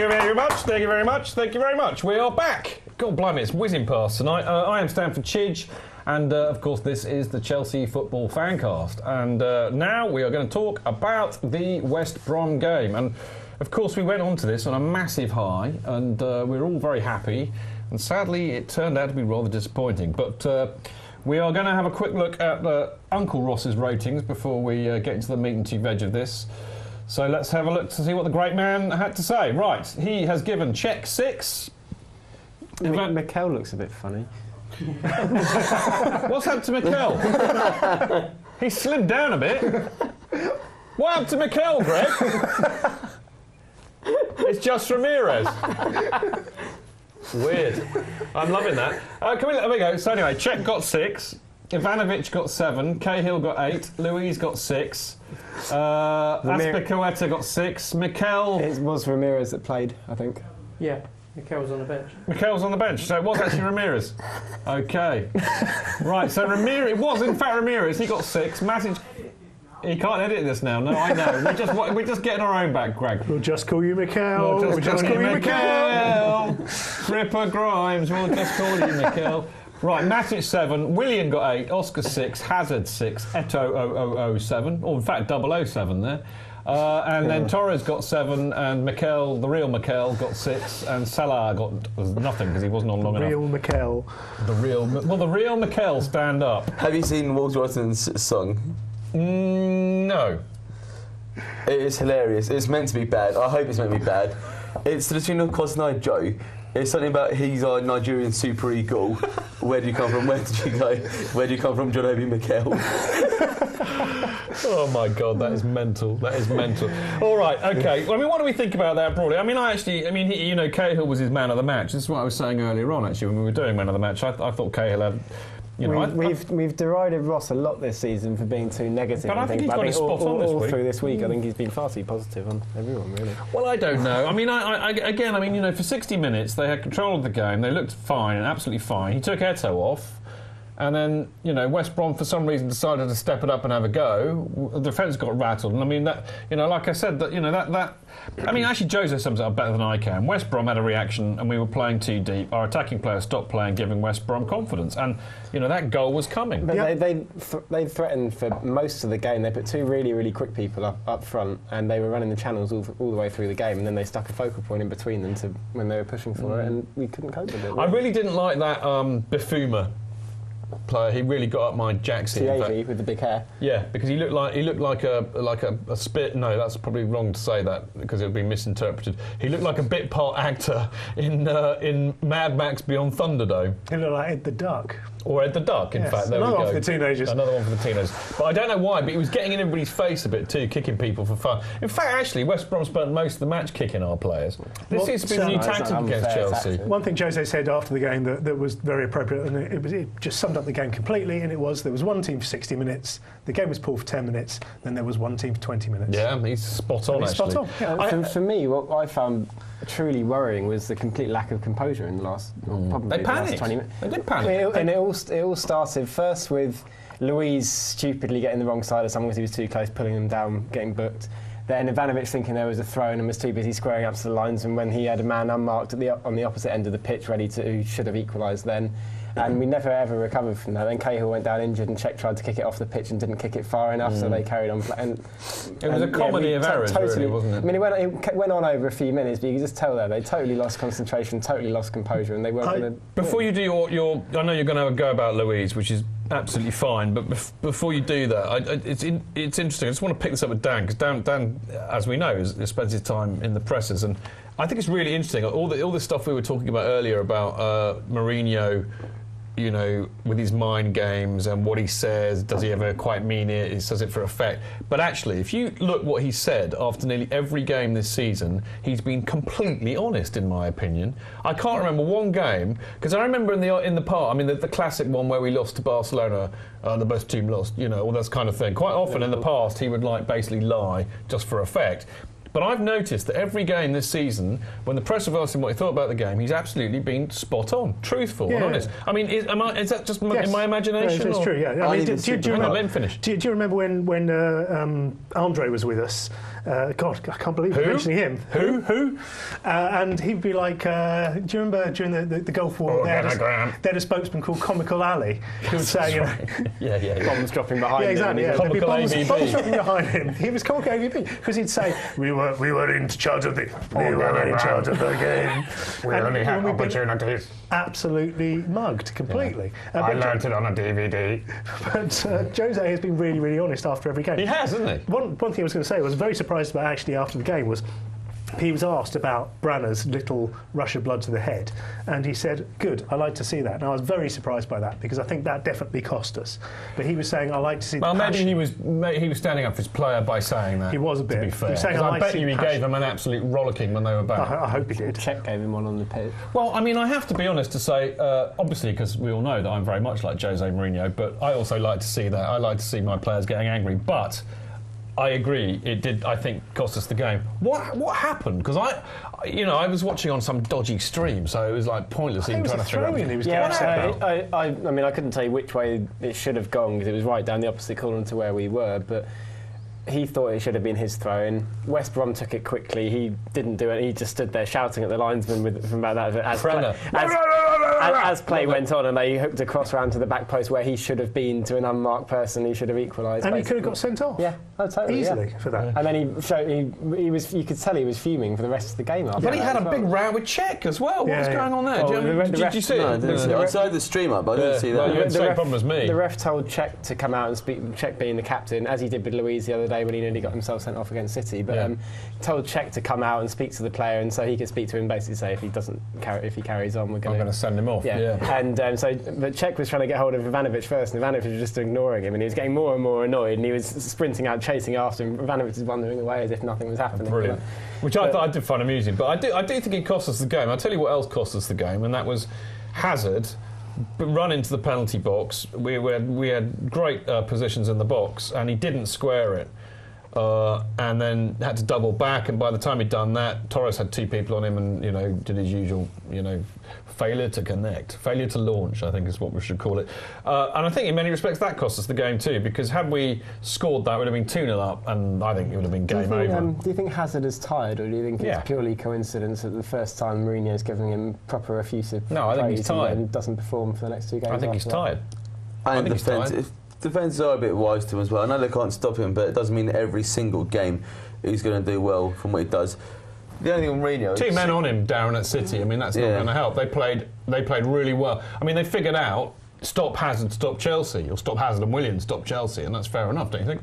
you very much. Thank you very much. Thank you very much. We are back. God blimey, it's whizzing past tonight. I am Stanford Chidge, and of course this is the Chelsea Football FanCast. And now we are going to talk about the West Brom game. And of course we went on to this on a massive high, and we're all very happy. And sadly, it turned out to be rather disappointing. But we are going to have a quick look at Uncle Ross's ratings before we get into the meat and tea veg of this. So let's have a look to see what the great man had to say. Right, he has given Czech 6. Mikel looks a bit funny. What's happened to Mikel? He slimmed down a bit. What happened to Mikel, Greg? It's just Ramirez. Weird. I'm loving that. There we go. So anyway, Czech got 6. Ivanovic got 7. Cahill got 8. Louise got 6. Azpilicueta got 6. Mikel... It was Ramirez that played, I think. Yeah, Mikel was on the bench. Mikel was on the bench, so it was actually Ramirez. OK. Right, so Ramirez... It was, in fact, Ramirez. He got 6. Matic... He can't edit this now. No, I know. We're just getting our own back, Greg. We'll just call you Mikel. We'll just call you Mikel. Ripper Grimes. We'll just call you Mikel. Right, Matic 7, Willian got 8, Oscar 6, Hazard 6, Eto'o 7, or in fact 007 there. And then Torres got 7, and Mikel, the real Mikel, got 6, and Salah got nothing because he wasn't on long enough. Real Mikel. The real Mikel, stand up. Have you seen Wolves Royston's song? No. It is hilarious. It's meant to be bad. I hope it's meant to be bad. It's to the tune of Cosnai Joe. It's something about he's our Nigerian super eagle. Where do you come from? Where did you go? Where do you come from, John Obi Mikel? Oh my God, that is mental. That is mental. All right, okay. Well, I mean, what do we think about that broadly? I mean, you know, Cahill was his man of the match. This is what I was saying earlier on, actually, when we were doing man of the match. I thought Cahill had... You know, we've derided Ross a lot this season for being too negative. But I think he's got it spot on this week. Through this week, I think he's been far too positive on everyone, really. Well, I don't know. I mean, again, you know, for 60 minutes they had control of the game. They looked fine, absolutely fine. He took Eto'o off, and then, you know, West Brom for some reason decided to step it up and have a go. The defence got rattled, and I mean that, you know, like I said, that, you know, that. I mean, actually, Jose sums it up better than I can. West Brom had a reaction, and we were playing too deep. Our attacking players stopped playing, giving West Brom confidence, and you know that goal was coming. But they threatened for most of the game. They put 2 really, really quick people up front, and they were running the channels all the way through the game. And then they stuck a focal point in between them when they were pushing for it, and we couldn't cope with it. I really didn't like that Bifuma player. He really got up my jacksie. Thierry with the big hair. Yeah, because he looked like a spit. No, that's probably wrong to say that because it would be misinterpreted. He looked like a bit part actor in Mad Max Beyond Thunderdome. He looked like Ed the Duck. Or Ed the Duck, in fact. There Another we go. one for the teenagers. Another one for the teenagers. But I don't know why, but he was getting in everybody's face a bit too, kicking people for fun. In fact, actually, West Brom spent most of the match kicking our players. This seems to be the new tactic against Chelsea. One thing Jose said after the game that was very appropriate, and it just summed up the game completely, and it was there was one team for 60 minutes, the game was pulled for 10 minutes, then there was one team for 20 minutes. Yeah, he's spot on, actually. Spot on. Yeah, for me, what I found truly worrying was the complete lack of composure in the last, probably they the last 20 minutes. They did panic. And it all started first with Louise stupidly getting the wrong side of someone because he was too close, pulling them down, getting booked. Then Ivanovic thinking there was a throw and was too busy squaring up to the lines, and when he had a man unmarked on the opposite end of the pitch who should have equalised then. And we never ever recovered from that. Then Cahill went down injured, and Czech tried to kick it off the pitch and didn't kick it far enough, so they carried on. It was a comedy of errors, really, wasn't it? I mean, it went on over a few minutes, but you could just tell there they totally lost concentration, totally lost composure, and they weren't going to... Before you do your... I know you're going to have a go about Louise, which is absolutely fine, but before you do that, it's interesting. I just want to pick this up with Dan, because Dan, as we know, spends his time in the presses, and I think it's really interesting. All the stuff we were talking about earlier about Mourinho, you know, with his mind games and what he says, does he ever quite mean it? He says it for effect. But actually, if you look what he said after nearly every game this season, he's been completely honest, in my opinion. I can't remember one game, because I remember in the past, I mean, the classic one where we lost to Barcelona, the best team lost, you know, all that kind of thing. Quite often in the past, he would basically lie just for effect. But I've noticed that every game this season, when the press have asked him what he thought about the game, he's absolutely been spot on, truthful and honest. I mean, is that just in my imagination? No, it's true, yeah. I mean, do you remember, let him finish. Do you remember when Andre was with us, God, I can't believe I'm mentioning him. Who? And he'd be like, do you remember during the Gulf War, they had a spokesman called Comical Ali, who would say, bombs dropping behind him. Exactly. And There'd be bombs AVP. dropping behind him. He was comical AVP because he'd say, we were in charge of the game. We only had opportunities. Absolutely mugged completely. I learnt it on a DVD. But Jose has been really, really honest after every game. He has, hasn't he? One thing I was going to say, I was very surprised about actually after the game was he was asked about Branner's little rush of blood to the head, and he said, good, I like to see that. And I was very surprised by that, because I think that definitely cost us. But he was saying, I like to see the passion. Maybe he was standing up for his player by saying that. He was a bit. To be fair. He was saying, I bet you he gave him an absolute rollicking when they were back. I hope he did. Czech gave him one on the pitch. Well, I mean, I have to be honest to say, obviously, because we all know that I'm very much like Jose Mourinho, but I also like to see that. I like to see my players getting angry. But I agree, it did, I think, cost us the game. What happened? Because I was watching on some dodgy stream, so it was like pointless even trying to figure out. He was getting upset about. I mean, I couldn't tell you which way it should have gone because it was right down the opposite corner to where we were, but he thought it should have been his throw-in. West Brom took it quickly. He didn't do it. He just stood there shouting at the linesman from about that. As play went on, and they hooked a cross round to the back post where he should have been to an unmarked person. He should have equalised. And he could have got sent off. Yeah, totally. Easily for that. And then he was. You could tell he was fuming for the rest of the game. After But he had a big row with Czech as well. What was going on there? Did you see it? No, I didn't see it. I saw the stream up, but I didn't see that. Well, you had the same problem as me. The ref told Czech to come out and speak. Czech being the captain, as he did with Luiz the other day when he nearly got himself sent off against City. But told Czech to come out and speak to the player, and so he could speak to him, basically say if he carries on, we're going to send him off. And but Czech was trying to get hold of Ivanovic first, and Ivanovic was just ignoring him, and he was getting more and more annoyed, and he was sprinting out, chasing after him. Ivanovic was wandering away as if nothing was happening. Brilliant. Which I thought I did find amusing. But I do think it cost us the game. I'll tell you what else cost us the game, and that was Hazard run into the penalty box. We had great positions in the box, and he didn't square it. And then had to double back, and by the time he'd done that, Torres had two people on him, and did his usual, failure to connect, failure to launch, I think is what we should call it. And I think in many respects that cost us the game too, because had we scored that, it would have been 2-0 up, and I think it would have been game over. Do you think Hazard is tired, or do you think it's purely coincidence that the first time Mourinho's giving him proper effusive No, I think he's tired. And doesn't perform for the next two games? I think he's tired. And defence are a bit wise to him as well. I know they can't stop him, but it doesn't mean that every single game he's going to do well from what he does. The only thing with Mourinho... Two men on him, Darren, at City. I mean, that's not going to help. They played really well. I mean, they figured out stop Hazard, stop Chelsea, or stop Hazard and Williams, stop Chelsea, and that's fair enough, don't you think?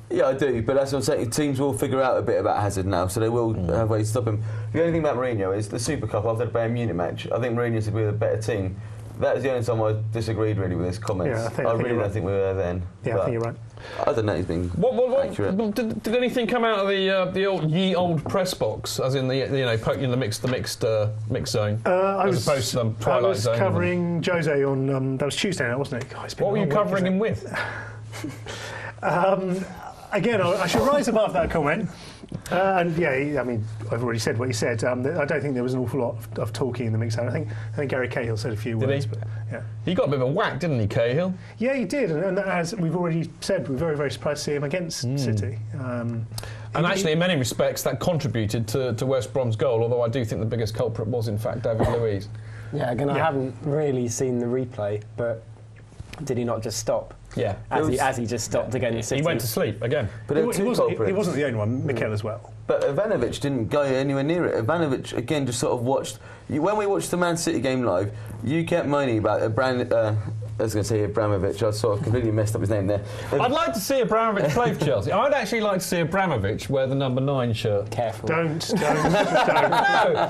Yeah, I do, but that's what I'm saying. Teams will figure out a bit about Hazard now, so they will have ways to stop him. The only thing about Mourinho is the Super Cup after the Bayern Munich match. I think Mourinho should be the better team. That was the only time I disagreed really with his comments. Yeah, I really don't think we were there then. Yeah, I think you're right. I don't know. He's been accurate. Did anything come out of the old press box, as in poking in the mixed zone, as opposed to the twilight zone? I was covering Jose on that was Tuesday night, wasn't it? God, what were you covering him with? Again, I should rise above that comment. And I mean, I've already said what he said. I don't think there was an awful lot of talking in the mix zone. I think Gary Cahill said a few words. Did he? But, yeah. He got a bit of a whack, didn't he, Cahill? Yeah, he did. And as we've already said, we're very, very surprised to see him against City. And actually, in many respects, that contributed to West Brom's goal, although I do think the biggest culprit was, in fact, David Luiz. Yeah, again, I haven't really seen the replay, but did he not just stop? Yeah. As he just stopped against City. He went to sleep again. But he wasn't the only one, Mikel as well. But Ivanovic didn't go anywhere near it. Ivanovic, again, just sort of watched... When we watched the Man City game live, you kept moaning about I was going to say Abramovich. I sort of completely messed up his name there. I'd like to see Abramovich play for Chelsea. I'd actually like to see Abramovich wear the number 9 shirt. Careful. Don't. No,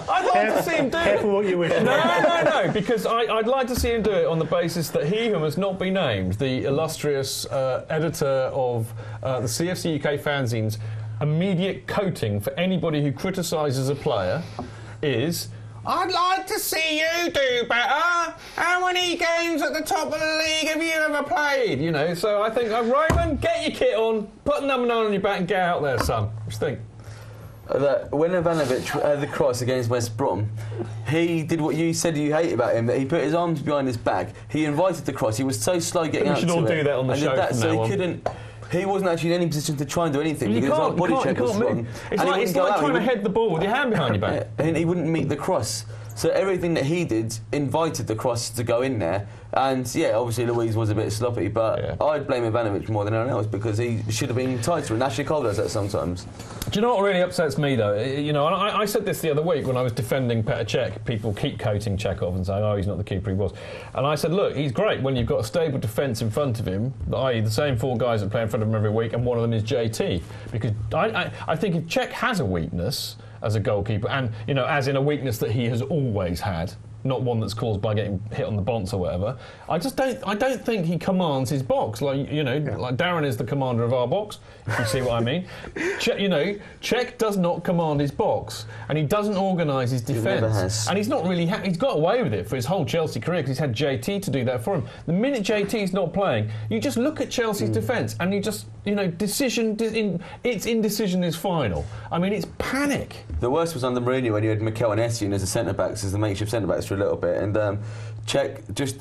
I'd like to see him do it. Careful what you wish. No, because I'd like to see him do it on the basis that he who must not be named, the illustrious editor of the CFC UK fanzine's immediate coating for anybody who criticises a player is... I'd like to see you do better. How many games at the top of the league have you ever played? So I think, Roman, get your kit on, put number 9 on your back and get out there, son. What do you think? That when Ivanovic had the cross against West Brom, he did what you said you hate about him, that he put his arms behind his back. He invited the cross. He was so slow getting out to it. We should all do that on the show from now on. he wasn't actually in any position to try and do anything. You because can't, his body check was wrong. It's like trying to head the ball with your hand behind your back. And he wouldn't meet the cross. So everything that he did invited the cross to go in there. And yeah, obviously Luiz was a bit sloppy, but I'd blame Ivanovic more than anyone else because he should have been tighter. And Ashley Cole does that sometimes. Do you know what really upsets me though? You know, and I said this the other week when I was defending Petr Cech. People keep quoting Chekhov and saying, "Oh, he's not the keeper he was." And I said, "Look, he's great when you've got a stable defence in front of him, i.e., the same 4 guys that play in front of him every week, and one of them is JT." Because I think if Cech has a weakness as a goalkeeper, and you know, as in a weakness that he has always had, not one that's caused by getting hit on the bonce or whatever. I don't think he commands his box like like Darren is the commander of our box. If you see what I mean, Cech does not command his box, and he doesn't organise his defence. And he's not really. He's got away with it for his whole Chelsea career because he's had JT to do that for him. The minute JT's not playing, you just look at Chelsea's defence, and you just its indecision is final. I mean, it's panic. The worst was under Mourinho when you had Mikel and Essien as the centre backs, as the makeshift centre backs for a little bit, and Cech just.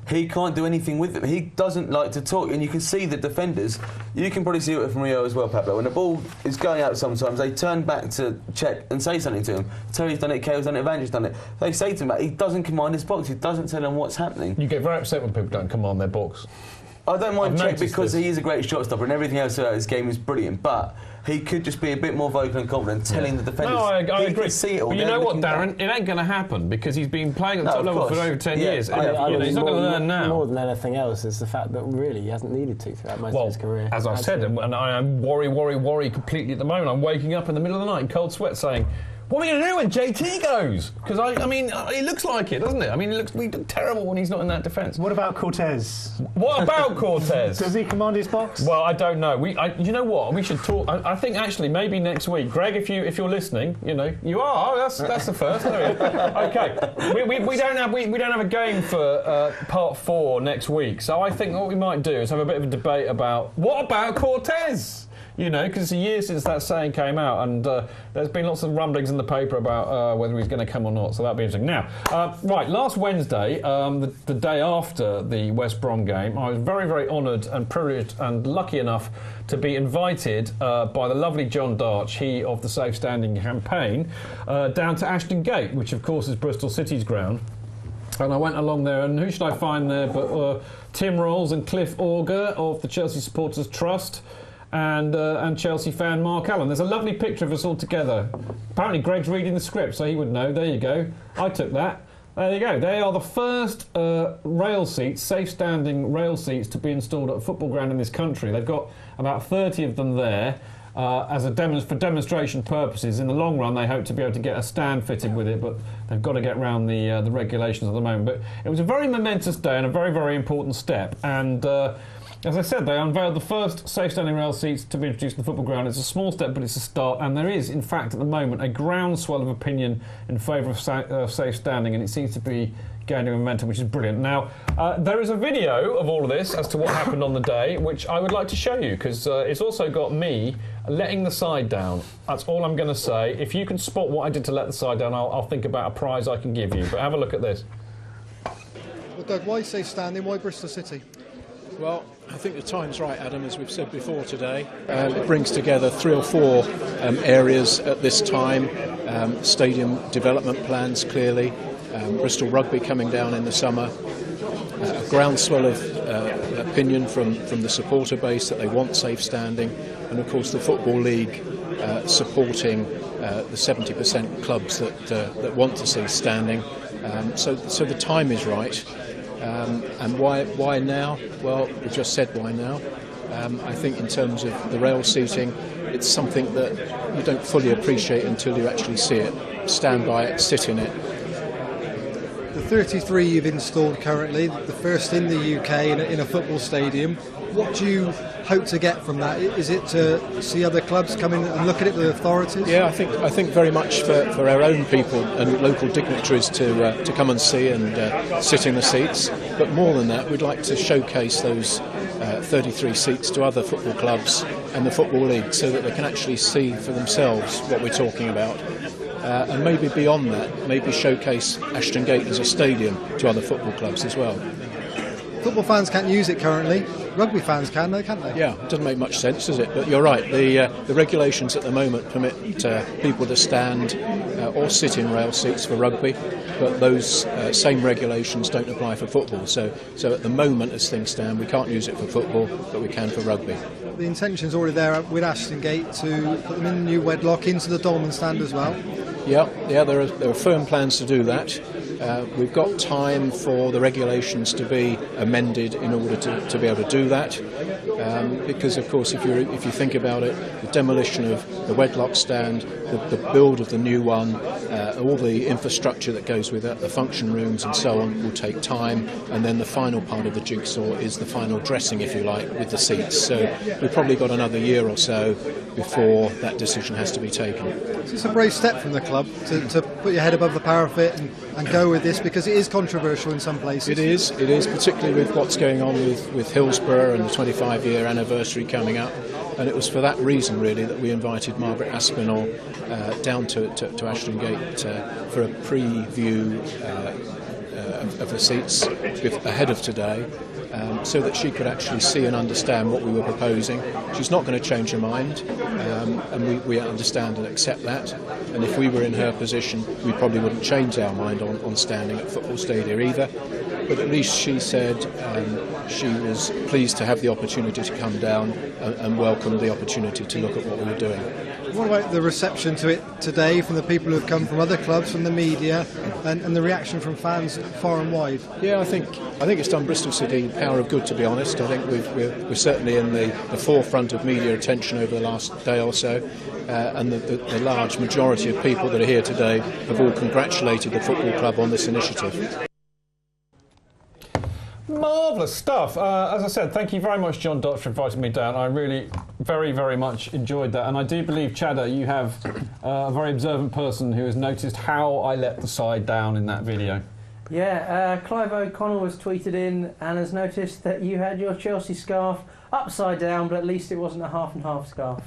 He can't do anything with them. He doesn't like to talk, and you can see the defenders. You can probably see it from Rio as well, Pablo. When the ball is going out, sometimes they turn back to Cech and say something to him. Terry's done it, Kale's done it, Evangel's done it. They say to him, he doesn't command his box. He doesn't tell them what's happening. You get very upset when people don't command their box. I don't mind Cech because he is a great shot stopper and everything else about his game is brilliant, but he could just be a bit more vocal and confident, telling the defenders. No, I agree. Can see it all. But you know what, Darren? It ain't going to happen because he's been playing at the top level for over 10 years. He's not going to learn now. More than anything else is the fact that really he hasn't needed to throughout most of his career. As I've said, and I am worry completely at the moment. I'm waking up in the middle of the night in cold sweat saying, what are we going to do when JT goes? Because, I mean, he looks like it, doesn't it? I mean, we look terrible when he's not in that defence. What about Cortez? What about Cortez? Does he command his box? Well, I don't know. You know what? We should talk. I think, actually, maybe next week. Greg, if you're listening, you are. That's the first. Okay. We don't have a game for part 4 next week. So I think what we might do is have a bit of a debate about what about Cortez? Because it's a year since that saying came out, and there's been lots of rumblings in the paper about whether he's going to come or not, so that'll be interesting. Now, last Wednesday, the day after the West Brom game, I was very, very honoured and privileged and lucky enough to be invited by the lovely John Darch, he of the Safe Standing campaign, down to Ashton Gate, which of course is Bristol City's ground. And I went along there, and who should I find there but Tim Rolls and Cliff Auger of the Chelsea Supporters Trust, and Chelsea fan Mark Allen. There's a lovely picture of us all together. Apparently Greg's reading the script, so he would know. There you go. I took that. There you go. They are the first rail seats, safe-standing rail seats, to be installed at a football ground in this country. They've got about 30 of them there for demonstration purposes. In the long run, they hope to be able to get a stand fitted with it, but they've got to get around the regulations at the moment. But it was a very momentous day and a very, very important step. And as I said, they unveiled the first safe-standing rail seats to be introduced in the football ground. It's a small step, but it's a start, and there is, in fact, at the moment, a groundswell of opinion in favour of safe standing, and it seems to be gaining momentum, which is brilliant. Now, there is a video of all of this as to what happened on the day, which I would like to show you, because it's also got me letting the side down. That's all I'm going to say. If you can spot what I did to let the side down, I'll think about a prize I can give you. But have a look at this. Well, Doug, why safe standing? Why Bristol City? Well, I think the time's right, Adam, as we've said before today. It brings together 3 or 4 areas at this time. Stadium development plans, clearly. Bristol Rugby coming down in the summer. A groundswell of opinion from the supporter base that they want safe standing. And, of course, the Football League supporting the 70% clubs that want to see standing. So the time is right. And why now? Well, we just said why now. I think in terms of the rail seating, it's something that you don't fully appreciate until you actually see it, stand by it, sit in it. The 33 you've installed currently, the first in the UK in a football stadium. What do you hope to get from that? Is it to see other clubs come in and look at it, the authorities? Yeah, I think very much for our own people and local dignitaries to come and see and sit in the seats. But more than that, we'd like to showcase those 33 seats to other football clubs and the Football League so that they can actually see for themselves what we're talking about. And maybe beyond that, maybe showcase Ashton Gate as a stadium to other football clubs as well. football fans can't use it currently. Rugby fans can, though, can't they? Yeah, it doesn't make much sense, does it? But you're right. The regulations at the moment permit people to stand or sit in rail seats for rugby, but those same regulations don't apply for football. So at the moment, as things stand, we can't use it for football, but we can for rugby. The intention's already there with Ashton Gate to put them in the new wedlock into the Dolman stand as well. Yeah, there are firm plans to do that. We've got time for the regulations to be amended in order to be able to do that, because of course if you think about it, the demolition of the wedlock stand, the build of the new one, all the infrastructure that goes with it, the function rooms and so on, will take time, and then the final part of the jigsaw is the final dressing, if you like, with the seats. So we've probably got another year or so before that decision has to be taken. It's a brave step from the club to put your head above the parapet and go with this, because it is controversial in some places. It is, particularly with what's going on with Hillsborough and the 25-year anniversary coming up. And it was for that reason, really, that we invited Margaret Aspinall down to Ashton Gate for a preview of the seats ahead of today, so that she could actually see and understand what we were proposing. She's not going to change her mind, and we understand and accept that. And if we were in her position, we probably wouldn't change our mind on standing at football stadia either. But at least she said she was pleased to have the opportunity to come down and welcomed the opportunity to look at what we were doing. What about the reception to it today from the people who've come from other clubs, from the media, and the reaction from fans far and wide? Yeah, I think it's done Bristol City power of good, to be honest. I think we're certainly in the forefront of media attention over the last day or so, and the large majority of people that are here today have all congratulated the football club on this initiative. Marvellous stuff. As I said, thank you very much, John Dodge, for inviting me down. I really very, very much enjoyed that. And I do believe, Chadder, you have a very observant person who has noticed how I let the side down in that video. Yeah, Clive O'Connell was tweeted in and has noticed that you had your Chelsea scarf upside down, but at least it wasn't a half and half scarf.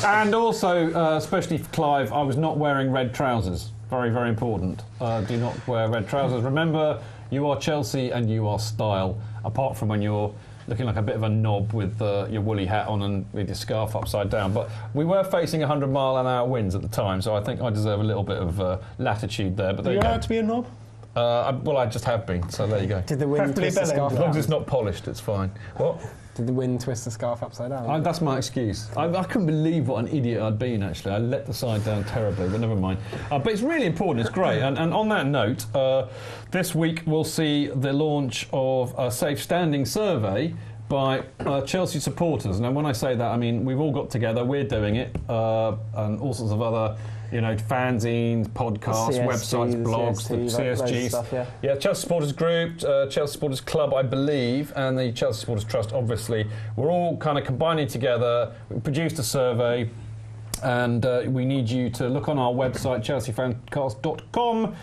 And also, especially for Clive, I was not wearing red trousers. Very, very important. Do not wear red trousers. Remember, you are Chelsea and you are style, apart from when you're looking like a bit of a knob with your woolly hat on and with your scarf upside down. But we were facing 100-mile-an-hour winds at the time, so I think I deserve a little bit of latitude there. But there you go. Are you allowed to be a knob? Well, I just have been, so there you go. Did the wind twist the scarf As long as it's not polished, it's fine. What? Did the wind twist the scarf upside down? That's my excuse. I couldn't believe what an idiot I'd been, actually. I let the side down terribly, but never mind. But it's really important, it's great. And on that note, this week we'll see the launch of a safe standing survey by Chelsea supporters. Now, when I say that, I mean we've all got together, we're doing it, and all sorts of other fanzines, podcasts, websites, blogs, the CSGs. Stuff, yeah, Chelsea Supporters Group, Chelsea Supporters Club, I believe, and the Chelsea Supporters Trust, obviously. We're all kind of combining together. We produced a survey, and we need you to look on our website, chelseafancast.com,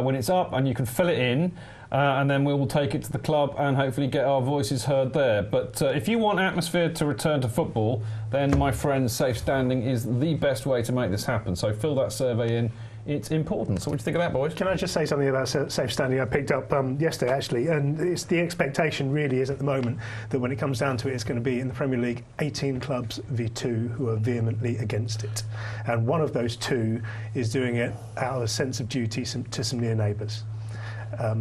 when it's up, and you can fill it in. And then we will take it to the club and hopefully get our voices heard there. But if you want atmosphere to return to football, then, my friends, safe standing is the best way to make this happen. So fill that survey in. It's important. So what do you think of that, boys? Can I just say something about safe standing I picked up yesterday, actually? And it's the expectation really is at the moment that when it comes down to it, it's going to be in the Premier League 18 clubs v 2 who are vehemently against it. And one of those two is doing it out of a sense of duty to some near neighbours.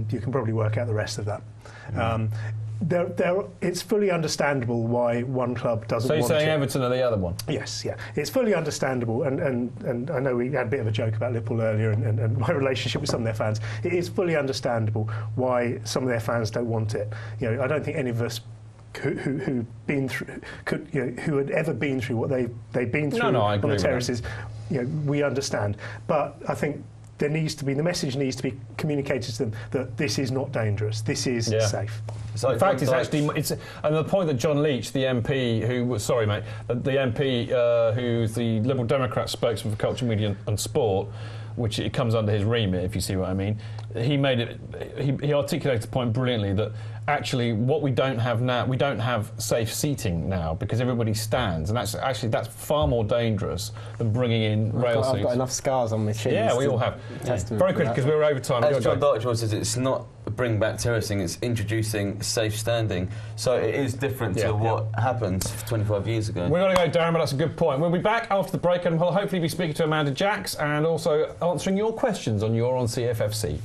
You can probably work out the rest of that. It's fully understandable why one club doesn't want it. So you're saying Everton are the other one? Yes, yeah. It's fully understandable, and I know we had a bit of a joke about Liverpool earlier and my relationship with some of their fans. It is fully understandable why some of their fans don't want it. I don't think any of us who had ever been through what they've been through on the terraces, we understand. But I think the message needs to be communicated to them that this is not dangerous, this is safe. So in fact, and the point that John Leach, the MP, the MP who's the Liberal Democrat spokesman for culture, media and sport, which it comes under his remit, if you see what I mean, he articulated the point brilliantly that actually, what we don't have now, we don't have safe seating now because everybody stands, and that's far more dangerous than bringing in rail seats. I've got enough scars on my chin. Yeah, we all have. Very quick, because we're over time. As John Dartjoy says, it's not bring back terracing, it's introducing safe standing. So it is different to what happened 25 years ago. We're going to go, Darren, but that's a good point. We'll be back after the break, and we'll hopefully be speaking to Amanda Jacks and also answering your questions on You're on CFFC.